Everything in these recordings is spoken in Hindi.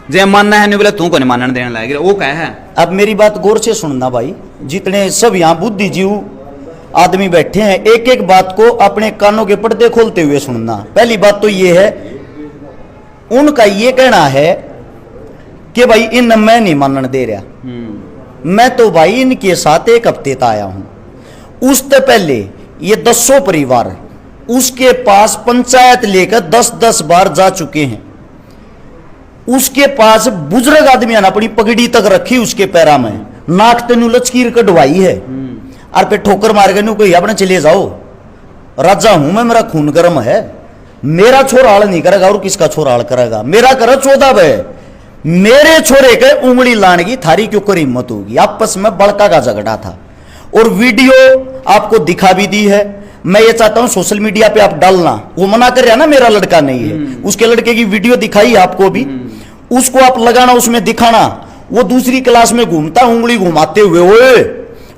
जे मानना है नहीं बोले तू को नहीं मानने देने लायक वो क्या है। अब मेरी बात गौर से सुनना भाई, जितने सब यहाँ बुद्धिजीव आदमी बैठे हैं, एक एक बात को अपने कानों के पर्दे खोलते हुए सुनना। पहली बात तो ये है, उनका ये कहना है कि भाई इन मैं नहीं मानने दे रहा। मैं तो भाई इनके साथ एक हफ्ते तक आया हूं। उससे पहले ये 10 परिवार उसके पास पंचायत लेकर 10-10 बार जा चुके हैं। उसके पास बुजुर्ग आदमी ने अपनी पगड़ी तक रखी उसके पैरा में, नाक तेनू लचकीर कटवाई है और फिर ठोकर मार के कोई अपने चले जाओ, राजा हूं मैं, मेरा खून गर्म है, मेरा छोरा आड़ नहीं करेगा और किसका छोरा आड़ करेगा, मेरा कर 14 है, मेरे छोरे के उंगली लाने की थारी क्यों कर हिम्मत होगी। आपस में बड़का का झगड़ा था और वीडियो आपको दिखा भी दी है। मैं ये चाहता हूं सोशल मीडिया पे आप डालना। वो मना कर रहा ना मेरा लड़का नहीं है, उसके लड़के की वीडियो दिखाई आपको भी, उसको आप लगाना, उसमें दिखाना वो दूसरी क्लास में घूमता उंगली घुमाते हुए ओए,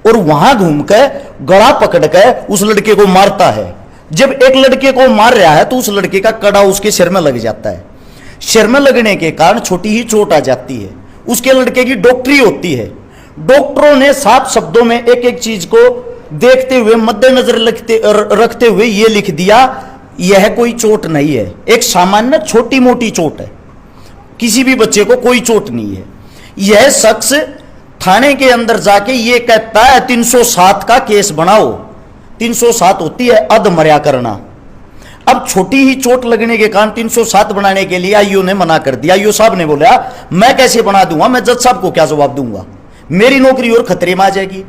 और वहां घूम के गला पकड़ के उस लड़के को मारता है। जब एक लड़के को मार रहा है तो उस लड़के का कड़ा उसके सिर में लग जाता है। सिर में लगने के कारण छोटी ही चोट आ जाती है। उसके लड़के की डॉक्टरी होती है। डॉक्टरों ने साफ शब्दों में एक एक चीज को देखते हुए मद्देनजर रखते हुए यह लिख दिया, यह कोई चोट नहीं है, एक सामान्य छोटी मोटी चोट है, किसी भी बच्चे को कोई चोट नहीं है। यह शख्स थाने के अंदर जाके ये कहता है 307 का केस बनाओ। 307 होती है अधमर्या करना। अब छोटी ही चोट लगने के कारण 307 बनाने के लिए आईओ ने मना कर दिया। आईओ साहब ने बोला मैं कैसे बना दूंगा, मैं जज साहब को क्या जवाब दूंगा, मेरी नौकरी और खतरे में आ जाएगी।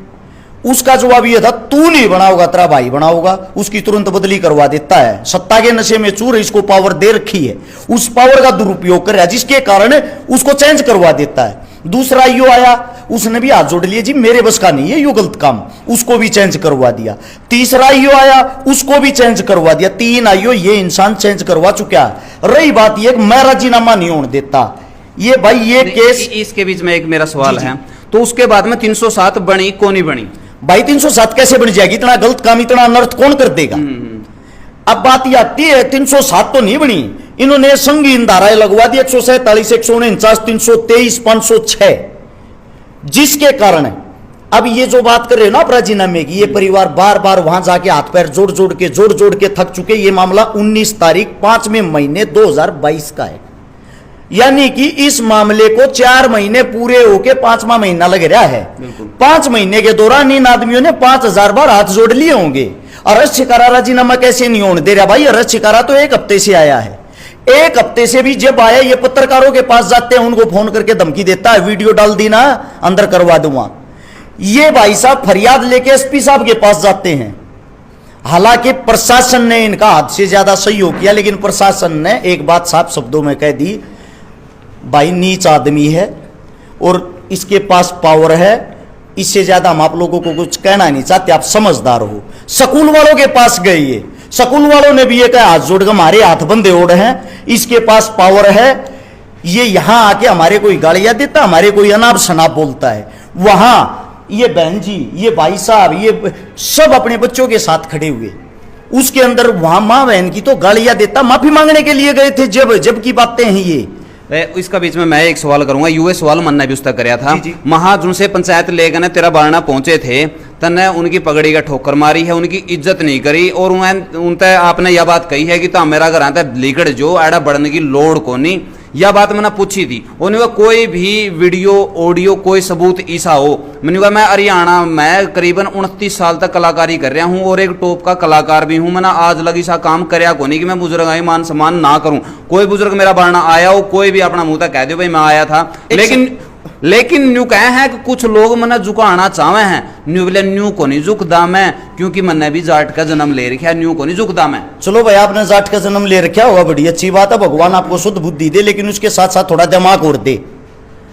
उसका जवाब यह था तू नहीं बनाओगा, तेरा भाई बनाओगा। उसकी तुरंत बदली करवा देता है। सत्ता के नशे में चूर इसको पावर दे रखी है, उस पावर का दुरुपयोग कर रहा है, जिसके कारण उसको चेंज करवा देता है। दूसरा आईओ आया, उसने भी हाथ जोड़ लिए, जी मेरे बस का नहीं है यो गलत काम, उसको भी चेंज करवा दिया। तीसरा आईओ आया, उसको भी चेंज करवा दिया। 3 आईओ ये इंसान चेंज करवा चुका है। रही बात ये मैं राजीनामा नहीं होने देता, ये भाई ये केस। इसके बीच में एक मेरा सवाल है, तो उसके बाद में 307 बनी कौन नहीं बनी भाई? 307 कैसे बन जाएगी? इतना गलत काम, इतना अनर्थ कौन कर देगा? अब बात यह आती है 307 तो नहीं बनी, इन्होंने संगीन धाराएं लगवा दी 147, 149, 323, 506, जिसके कारण अब ये जो बात कर रहे हो ना राजीनामे की, ये परिवार बार बार वहां जाके हाथ पैर जोड़ जोड़ के थक चुके। ये मामला 19 तारीख 5वें महीने 2022 का है, यानी कि इस मामले को 4 महीने पूरे होके 5वां महीना लग रहा है। 5 महीने के दौरान इन आदमियों ने 5000 बार हाथ जोड़ लिए होंगे। अरेस्ट शिकारा राजीनामा कैसे नहीं होने दे रहा भाई? अरेस्ट शिकारा तो 1 हफ्ते से आया है। 1 हफ्ते से भी जब आया, ये पत्रकारों के पास जाते हैं, उनको फोन करके धमकी देता है, वीडियो डाल दी ना अंदर करवा दूंगा। ये भाई साहब फरियाद लेके एसपी साहब के पास जाते हैं। हालांकि प्रशासन ने इनका हद से ज्यादा सहयोग किया, लेकिन प्रशासन ने एक बात साफ शब्दों में कह दी, भाई नीच आदमी है और इसके पास पावर है, इससे ज्यादा हम आप लोगों को कुछ कहना नहीं चाहते, आप समझदार हो। स्कूल वालों के पास गए, ये स्कूल वालों ने भी ये कहा हाथ जोड़ के हमारे हाथ बंधे ओढ़ हैं, इसके पास पावर है, ये यहां आके हमारे कोई गालियां देता, हमारे कोई अनाप शनाप बोलता है। वहां ये बहन जी, ये भाई साहब, ये सब अपने बच्चों के साथ खड़े हुए, उसके अंदर वहां मां बहन की तो गालियां देता, माफी मांगने के लिए गए थे। जब की बातें हैं ये। इसका बीच में मैं एक सवाल करूंगा, यूए सवाल मन्ना भी उसका कराया था। महाजुन से पंचायत लेकर ने तेरा बारना पहुंचे थे, तने उनकी पगड़ी का ठोकर मारी है, उनकी इज्जत नहीं करी, और उनते आपने यह बात कही है कि तो मेरा घर आता लीकड़ जो एड़ा बढ़ने की लोड़ को नहीं। यह बात मैंने पूछी थी, उन्होंने कहा कोई भी वीडियो ऑडियो कोई सबूत ऐसा हो। मैंने कहा मैं हरियाणा में करीबन 29 साल तक कलाकारी कर रहा हूं और एक टॉप का कलाकार भी हूं। मैंने आज लगी सा काम करया को नहीं कि मैं बुजुर्ग आई मान सम्मान ना करूं। कोई बुजुर्ग मेरा बारना आया हो, कोई भी अपना मुंह तक कह दो भाई मैं आया था, लेकिन न्यू कहे हैं कि कुछ लोग मना झुकाना चाहे हैं, न्यू बोले न्यू को नहीं झुकदा मैं, क्योंकि मैंने भी जाट का जन्म ले रखा है, न्यू को नहीं झुकदा मैं। चलो भाई आपने जाट का जन्म ले रखा होगा, बड़ी अच्छी बात है, भगवान आपको शुद्ध बुद्धि दे, लेकिन उसके साथ साथ थोड़ा दिमाग और दे।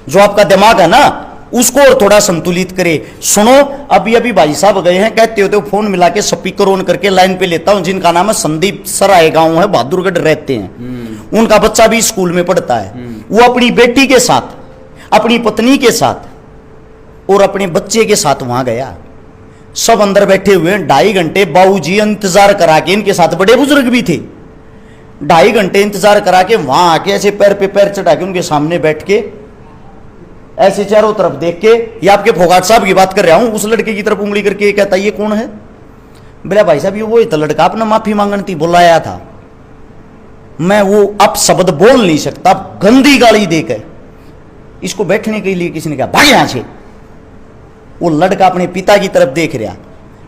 जो आपका दिमाग है ना उसको और थोड़ा संतुलित करे। सुनो, अभी अभी भाई साहब गए हैं, कहते होते फोन मिला के स्पीकर ऑन करके लाइन पे लेता हूं, जिनका नाम है संदीप सराय गांव है, बहादुरगढ़ रहते हैं। उनका बच्चा भी स्कूल में पढ़ता है। वो अपनी बेटी के साथ, अपनी पत्नी के साथ और अपने बच्चे के साथ वहां गया। सब अंदर बैठे हुए हैं, 2.5 घंटे बाबूजी इंतजार करा के, इनके साथ बड़े बुजुर्ग भी थे, 2.5 घंटे इंतजार करा के वहां आके ऐसे पैर पे पैर चढ़ा के उनके सामने बैठ के ऐसे चारों तरफ देख के, ये आपके फोगाट साहब की बात कर रहा हूं, उस लड़के की तरफ उंगली करके कहता ये कौन है? बोला भाई साहब ये वो ही तो लड़का अपना माफी मांगने थी बुलाया था, मैं वो अब शब्द बोल नहीं सकता, गंदी गाली देकर इसको बैठने के लिए किसी ने कहा भाग यहां से। वो लड़का अपने पिता की तरफ देख रहा,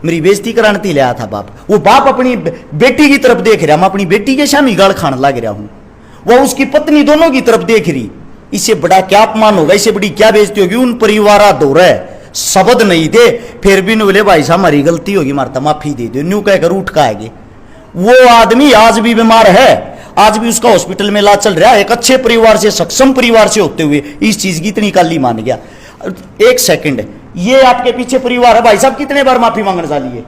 मेरी बेइज्जती कराने थी लाया था बाप, वो बाप अपनी बेटी की तरफ देख रहा, मैं अपनी बेटी के सामने गाल खाने लग रहा हूं, वह उसकी पत्नी दोनों की तरफ देख रही। इससे बड़ा क्या अपमान होगा, इससे बड़ी क्या बेइज्जती होगी? उन परिवार दो रहे शब्द नहीं थे, फिर भी बोले भाई साहब हमारी गलती होगी, मारता माफी दे दो, न्यू कहकर उठ का आएगी। वो आदमी आज भी बीमार है, आज भी उसका हॉस्पिटल में इलाज चल रहा है। एक अच्छे परिवार से, सक्षम परिवार से होते हुए इस चीज की इतनी काली मान गया। एक सेकंड, ये आपके पीछे परिवार है भाई साहब, कितने बार माफी मांगने वाली है?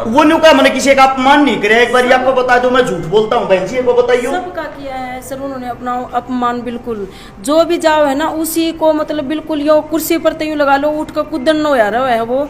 वो न्यू का मैंने किसी का अपमान नहीं करे, एक बार आपको बता दो, मैं झूठ बोलता हूँ बहन जी, वो बताइए। सबका किया है सर उन्होंने अपना अपमान, बिल्कुल जो भी जाओ है ना उसी को मतलब बिल्कुल यो कुर्सी पर तो यूं लगा लो, उठ कर कुदन न हो रहा है वो,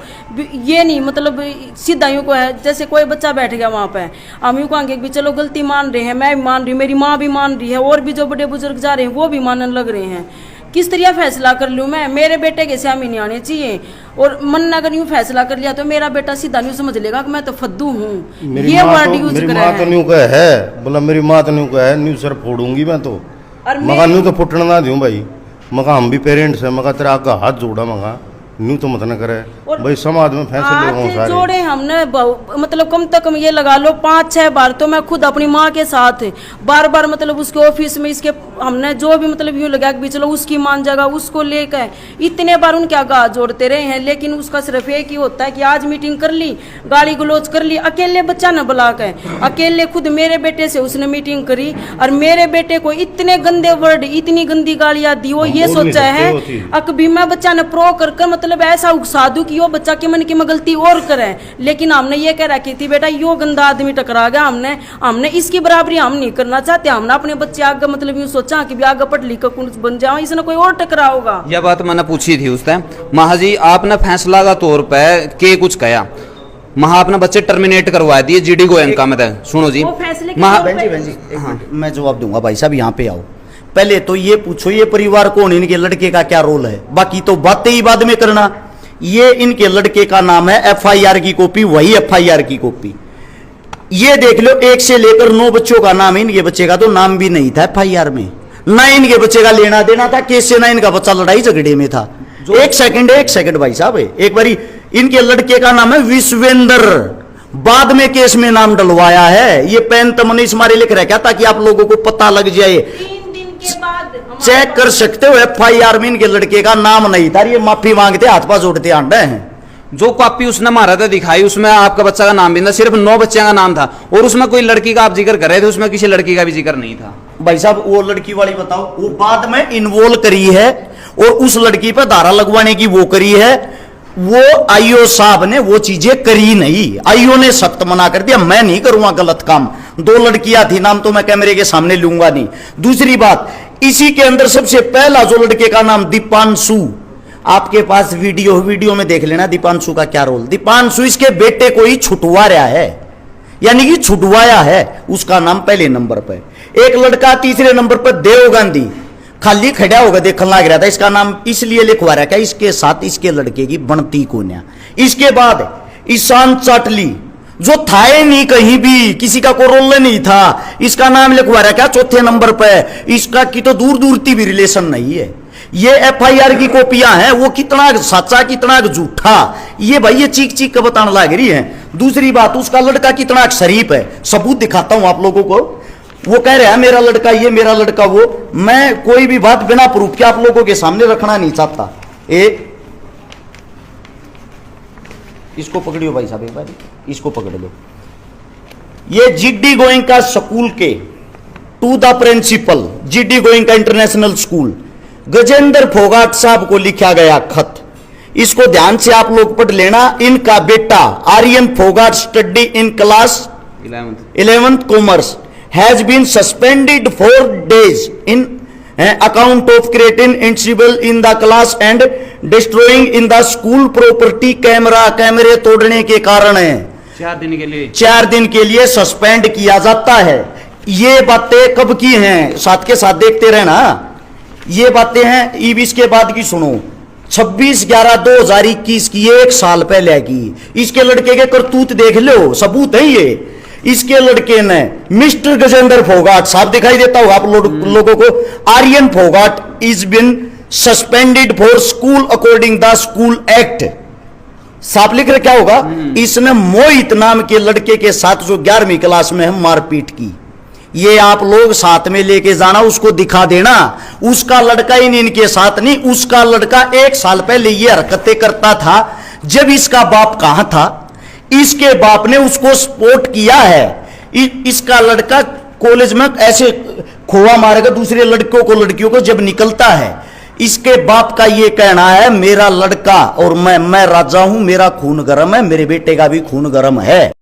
ये नहीं मतलब सीधा यूं को है जैसे कोई बच्चा बैठ गया वहाँ पे, हम यूं कहेंगे भी चलो गलती मान रहे हैं, मैं भी मान रही हूँ, मेरी माँ भी मान रही है, और भी जो बड़े बुजुर्ग जा रहे हैं वो भी मानने लग रहे हैं। किस तरह फैसला कर लूँ मैं? मेरे बेटे के सामने नहीं आने चाहिए, और मन ने अगर यूं फैसला कर लिया तो मेरा बेटा सीधा नहीं समझ लेगा कि मैं तो फद्दू हूँ, ये वर्ड यूज कर रहा है। न्यू का है बोला, मेरी माँ तो न्यू का है, न्यू सर फोड़ूंगी मैं तो, मगा न्यू तो फुटना ना दूं भाई, मगा हम भी पेरेंट्स है, मगा तेरा आगे हाथ जोड़ा, मगा न्यू तो मत न करे भाई, समाज में फैसले जोड़े हमने मतलब कम से कम ये लगा लो 5-6 बार तो मैं खुद अपनी माँ के साथ बार बार मतलब उसके ऑफिस में इसके हमने जो भी मतलब यूँ लगा कि चलो उसकी मान जगह उसको लेकर इतने बार उनके आगे जोड़ते रहे हैं, लेकिन उसका सिर्फ एक ही होता है कि आज मीटिंग कर ली, गाली गलोच कर ली, अकेले बच्चा न बुला कर, अकेले खुद मेरे बेटे से उसने मीटिंग करी और मेरे बेटे को इतने गंदे वर्ड, इतनी गंदी गालियां दी। वो ये सोचा है अकभी मैं बच्चा ने प्रो कर मतलब ऐसा उकसा दूं कि वो बच्चा के मन की मैं गलती और करे, लेकिन हमने ये कह रखी थी बेटा यो गंदा आदमी टकरा गया, हमने इसकी बराबरी हम नहीं करना चाहते, हमने अपने बच्चे आगे मतलब यूं सोचा कि आगे पढ़ लिख कर कुछ बन जाओ, इसने कोई और टकरा होगा। यह बात मैंने पूछी थी उस टाइम, महाजी आपने फैसला का तौर पर के कुछ कहा, महा अपने बच्चे टर्मिनेट करवा दिए जीडी गोयन का, मतलब सुनो जी बहन जी हाँ, मैं जवाब दूंगा भाई साहब, यहाँ पे आओ। पहले तो ये पूछो ये परिवार कौन, इनके लड़के का क्या रोल है, बाकी तो बातें ही बाद में करना। ये इनके लड़के का नाम है, एफआईआर की कॉपी, वही एफआईआर की कॉपी, ये देख लो 1 से लेकर 9 बच्चों का नाम, इनके बच्चे का तो नाम भी नहीं था एफआईआर में, ना इनके बच्चे का लेना देना था केस से, ना इनका बच्चा लड़ाई झगड़े में था। एक सेकंड भाई साहब, एक बारी इनके लड़के का नाम है विश्वेंद्र, बाद में केस में नाम डलवाया है, ये पेन तमनीस मारे लिख रहा क्या ताकि आप लोगों को पता लग जाए, चेक कर सकते हो एफआईआर में इनके लड़के का नाम नहीं था, ये माफी मांगते हाथ पास जोड़ते आंडे हैं। जो कॉपी उसने मारा था दिखाई, उसमें आपका बच्चा का नाम भी था, सिर्फ 9 बच्चों का नाम था, और उसमें कोई लड़की का आप जिक्र कर रहे थे, उसमें किसी लड़की का भी जिक्र नहीं था। भाई साहब वो लड़की वाली बताओ, वो बाद में इन्वॉल्व करी है और उस लड़की पर धारा लगवाने की वो करी है, वो आईओ साहब ने वो चीजें करी नहीं, आईओ ने सख्त मना कर दिया, मैं नहीं करूंगा गलत काम। 2 लड़कियां थी, नाम तो मैं कैमरे के सामने लूंगा नहीं। दूसरी बात, इसी के अंदर सबसे पहला जो लड़के का नाम दीपांशु, आपके पास वीडियो में देख लेना दीपांशु का क्या रोल। दीपांशु इसके बेटे को ही छुटवा रहा है, यानी कि छुटवाया है, उसका नाम पहले नंबर पर। एक लड़का तीसरे नंबर पर देव गांधी, खाली खड़ा होगा देखने लग रहा था, इसका नाम इसलिए लिखवा रहा क्या इसके साथ इसके लड़के की बनती कोन्या। इसके बाद ईशान चाटली, जो था नहीं कहीं भी, किसी का कोई रोल नहीं था, इसका नाम लिखवा रहा क्या 4थे नंबर पर, इसका की तो दूर दूर की भी रिलेशन नहीं है। ये एफआईआर की कॉपियां हैं, वो कितना सच्चा कितना झूठा, ये भाई ये चीख चीख कर बताने लग रही है। दूसरी बात, उसका लड़का कितना शरीफ है, सबूत दिखाता हूं आप लोगों को। वो कह रहा है मेरा लड़का ये, मेरा लड़का वो, मैं कोई भी बात बिना प्रूफ के आप लोगों के सामने रखना नहीं चाहता। इसको पकड़ियो भाई साहब, एक बार इसको पकड़ लो। ये जीडी गोइंग का स्कूल के to the principal, GD Goenka का इंटरनेशनल स्कूल, गजेंद्र फोगाट साहब को लिखा गया खत, इसको ध्यान से आप लोग पढ़ लेना। इनका बेटा Aryan Phogat study in class 11th commerce has been suspended for days in account of creating incivility in the class and destroying in the school property। कैमरे तोड़ने के कारण है, 4 दिन के लिए 4 दिन के लिए सस्पेंड किया जाता है। ये बातें कब की हैं, साथ के साथ देखते रहना। ये बातें हैं अब इसके बाद की सुनो, 26/11/2021 की, 1 साल पहले की। इसके लड़के के करतूत देख लो, सबूत है ये। इसके लड़के ने मिस्टर गजेंद्र फोगाट, साहब दिखाई देता होगा आप लोगों को, Aryan Phogat is been suspended for school according the school act. साफ लिख रहा क्या होगा, इसने मोहित नाम के लड़के के साथ जो 11वीं क्लास में है मारपीट की। ये आप लोग साथ में लेके जाना, उसको दिखा देना। उसका लड़का ही नहीं, इनके साथ नहीं, उसका लड़का 1 साल पहले ये हरकतें करता था जब इसका बाप कहां था। इसके बाप ने उसको सपोर्ट किया है। इसका लड़का कॉलेज में ऐसे खोआ मारेगा दूसरे लड़कों को, लड़कियों को जब निकलता है। इसके बाप का ये कहना है मेरा लड़का और मैं राजा हूं, मेरा खून गर्म है, मेरे बेटे का भी खून गर्म है।